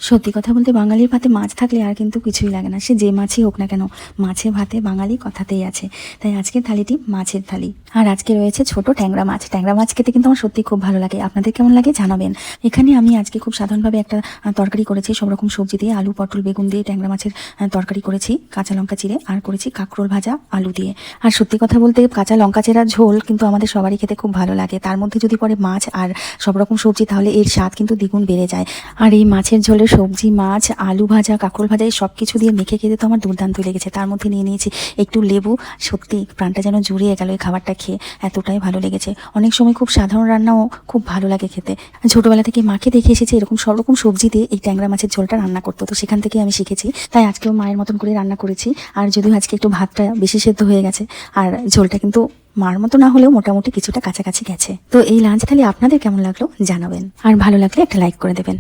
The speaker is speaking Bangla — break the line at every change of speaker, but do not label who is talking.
সত্যি কথা বলতে বাঙালির ভাতে মাছ থাকলে আর কিন্তু কিছুই লাগে না, সে যে মাছই হোক না কেন, মাছে ভাতে বাঙালি কথাতেই আছে। তাই আজকের থালিটি মাছের থালি, আর আজকে রয়েছে ছোট ট্যাংরা মাছ। ট্যাংরা মাছ খেতে কিন্তু আমার সত্যি খুব ভালো লাগে, আপনাদের কেমন লাগে জানাবেন। এখানে আমি আজকে খুব সাধারণভাবে একটা তরকারি করেছি, সব রকম সবজি দিয়ে, আলু পটল বেগুন দিয়ে ট্যাংরা মাছের তরকারি করেছি, কাঁচা লঙ্কা চিড়ে, আর করেছি কাঁকরোল ভাজা আলু দিয়ে। আর সত্যি কথা বলতে কাঁচা লঙ্কা চেরা ঝোল কিন্তু আমাদের সবারই খেতে খুব ভালো লাগে, তার মধ্যে যদি পরে মাছ আর সব রকম সবজি, তাহলে এর স্বাদ কিন্তু দ্বিগুণ বেড়ে যায়। আর এই মাছের ঝোলে সবজি, মাছ, আলু ভাজা, কাঁকরোল ভাজা, এই সব কিছু দিয়ে মেখে খেতে তো আমার দুর্দান্ত লেগেছে। তার মধ্যে নিয়ে নিয়েছি একটু লেবু। সত্যি প্রাণটা যেন জুড়িয়ে গেল এই খাবারটা খেয়ে, এতটাই ভালো লেগেছে। অনেক সময় খুব সাধারণ রান্নাও খুব ভালো লাগে খেতে। ছোটবেলা থেকে মাকে দেখে এসেছি এরকম সব রকম সবজি দিয়ে এই ট্যাংরা মাছের ঝোলটা রান্না করতো, তো সেখান থেকে আমি শিখেছি। তাই আজকেও মায়ের মতন করে রান্না করেছি। আর যদিও আজকে একটু ভাতটা বেশি সেদ্ধ হয়ে গেছে, আর ঝোলটা কিন্তু মার মতো না হলেও মোটামুটি কিছুটা কাছাকাছি গেছে। তো এই লাঞ্চ থালি আপনাদের কেমন লাগলো জানাবেন, আর ভালো লাগলে একটা লাইক করে দেবেন।